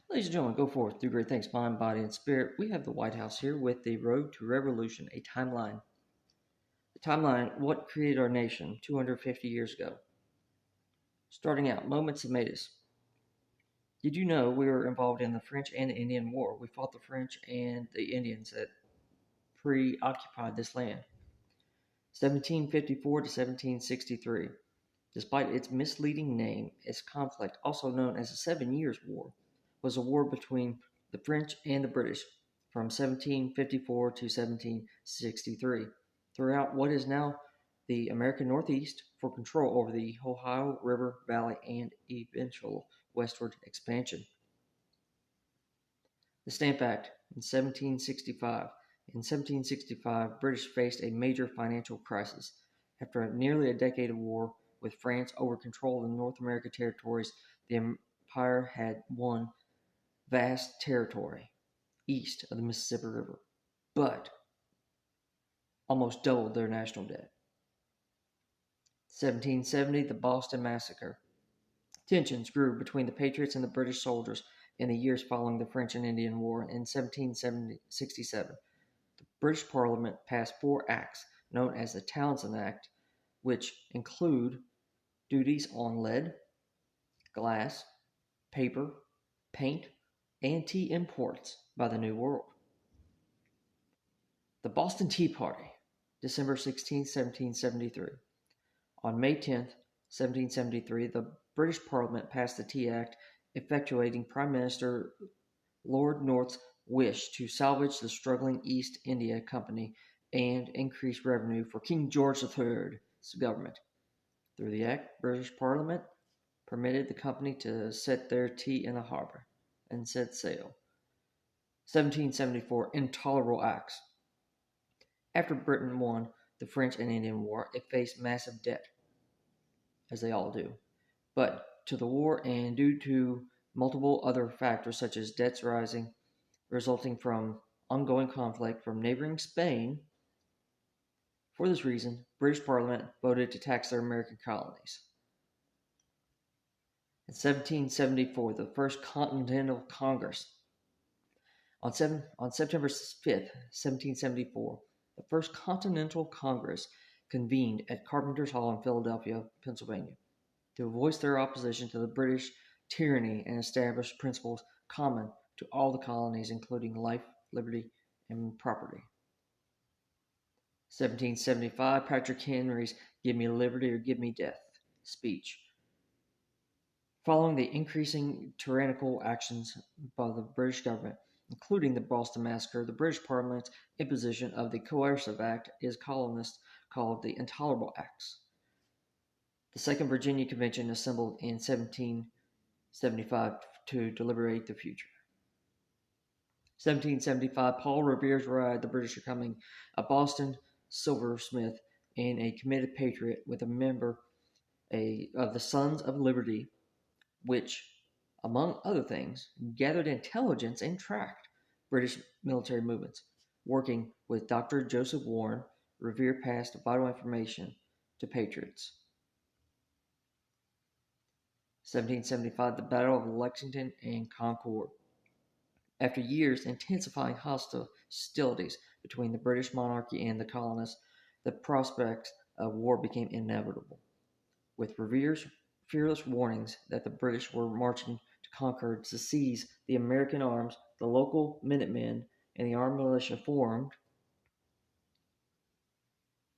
Ladies and gentlemen, go forth, do great things, mind, body, and spirit. We have the White House here with the Road to Revolution, a timeline. The timeline, what created our nation 250 years ago. Starting out, moments that made us. Did you know we were involved in the French and the Indian War? We fought the French and the Indians that preoccupied this land. 1754 to 1763. Despite its misleading name, its conflict, also known as the 7 Years' War, was a war between the French and the British from 1754 to 1763 throughout what is now the American Northeast for control over the Ohio River Valley and eventual westward expansion. The Stamp Act in 1765. In 1765, British faced a major financial crisis. After nearly a decade of war with France over control of the North American territories, the empire had won vast territory east of the Mississippi River, but almost doubled their national debt. 1770, the Boston Massacre. Tensions grew between the Patriots and the British soldiers in the years following the French and Indian War. In 1767, the British Parliament passed 4 acts known as the Townshend Act, which include duties on lead, glass, paper, paint, and tea imports by the New World. The Boston Tea Party, December 16, 1773. On May 10, 1773, the British Parliament passed the Tea Act, effectuating Prime Minister Lord North's wish to salvage the struggling East India Company and increase revenue for King George III's government. Through the act, British Parliament permitted the company to set their tea in the harbor and set sail. 1774, Intolerable Acts. After Britain won the French and Indian War, it faced massive debt, as they all do. But to the war and due to multiple other factors such as debts rising, resulting from ongoing conflict from neighboring Spain, for this reason, British Parliament voted to tax their American colonies. In 1774, the First Continental Congress. On September 5th, 1774, the First Continental Congress convened at Carpenter's Hall in Philadelphia, Pennsylvania, to voice their opposition to the British tyranny and establish principles common to all the colonies, including life, liberty, and property. 1775, Patrick Henry's Give Me Liberty or Give Me Death speech. Following the increasing tyrannical actions by the British government, including the Boston Massacre, the British Parliament's imposition of the Coercive Act is colonists called the Intolerable Acts. The Second Virginia Convention assembled in 1775 to deliberate the future. 1775, Paul Revere's Ride, the British are coming, a Boston silversmith and a committed patriot with a member of the Sons of Liberty, which, among other things, gathered intelligence and tracked British military movements. Working with Dr. Joseph Warren, Revere passed vital information to patriots. 1775, the Battle of Lexington and Concord. After years intensifying hostilities between the British monarchy and the colonists, the prospect of war became inevitable. With Revere's fearless warnings that the British were marching to Concord to seize the American arms, the local Minutemen and the armed militia formed.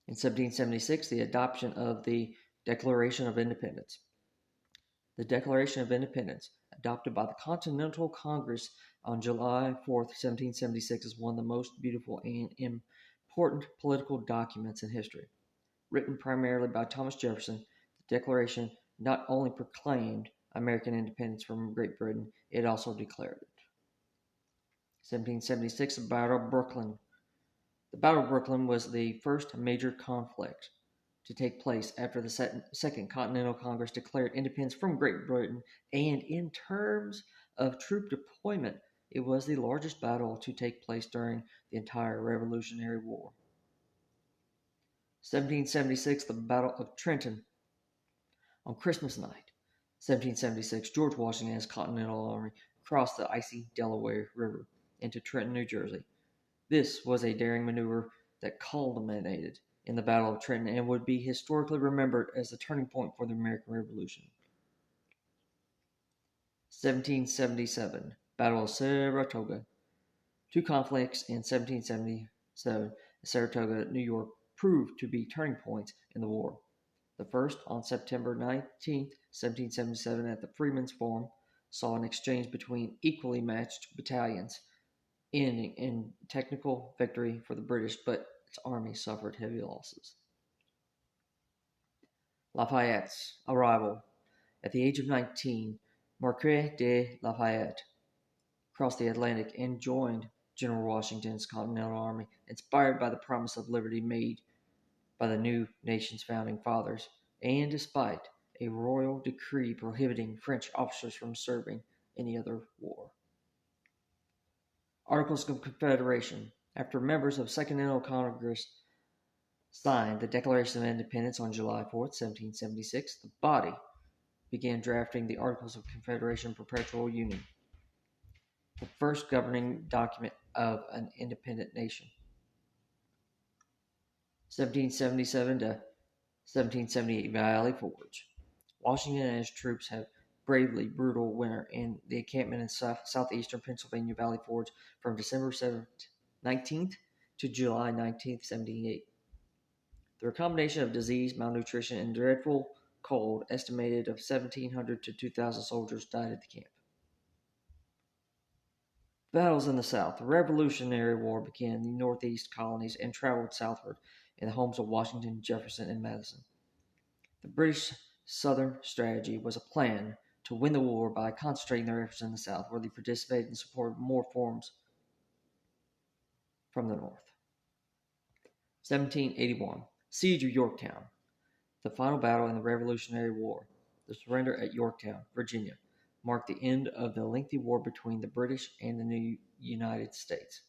In 1776, the adoption of the Declaration of Independence. The Declaration of Independence, adopted by the Continental Congress on July 4th, 1776, is one of the most beautiful and important political documents in history. Written primarily by Thomas Jefferson, the Declaration not only proclaimed American independence from Great Britain, it also declared it. 1776, the Battle of Brooklyn. The Battle of Brooklyn was the first major conflict to take place after the Second Continental Congress declared independence from Great Britain, and in terms of troop deployment, it was the largest battle to take place during the entire Revolutionary War. 1776, the Battle of Trenton. On Christmas night, 1776, George Washington and his Continental Army cross the icy Delaware River into Trenton, New Jersey. This was a daring maneuver that culminated in the Battle of Trenton and would be historically remembered as the turning point for the American Revolution. 1777, Battle of Saratoga. Two conflicts in 1777 at Saratoga, New York, proved to be turning points in the war. The first, on September 19, 1777, at the Freedmen's Forum, saw an exchange between equally matched battalions, ending in technical victory for the British, but its army suffered heavy losses. Lafayette's arrival. At the age of 19, Marquis de Lafayette crossed the Atlantic and joined General Washington's Continental Army, inspired by the promise of liberty made by the new nation's founding fathers, and despite a royal decree prohibiting French officers from serving any other war. Articles of Confederation. After members of the Continental Congress signed the Declaration of Independence on July 4, 1776, the body began drafting the Articles of Confederation Perpetual Union, the first governing document of an independent nation. 1777 to 1778, Valley Forge. Washington and his troops have bravely brutal winter in the encampment in southeastern Pennsylvania Valley Forge from December 19th to July 19th, 1778. Through a combination of disease, malnutrition, and dreadful cold, estimated of 1,700 to 2,000 soldiers died at the camp. Battles in the South. The Revolutionary War began in the Northeast colonies and traveled southward in the homes of Washington, Jefferson, and Madison. The British Southern strategy was a plan to win the war by concentrating their efforts in the South, where they participated and supported more forms from the North. 1781. Siege of Yorktown. The final battle in the Revolutionary War, the surrender at Yorktown, Virginia, marked the end of the lengthy war between the British and the new United States.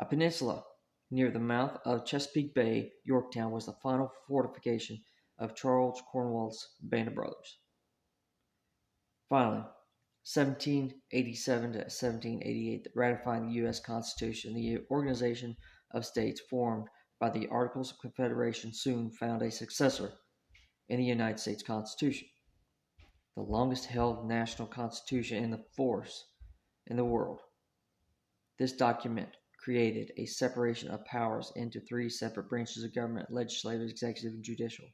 A peninsula near the mouth of Chesapeake Bay, Yorktown was the final fortification of Charles Cornwallis band of brothers. Finally, 1787 to 1788, ratifying the U.S. Constitution, the Organization of States formed by the Articles of Confederation soon found a successor in the United States Constitution, the longest held national constitution in the world. This document created a separation of powers into three separate branches of government: legislative, executive, and judicial.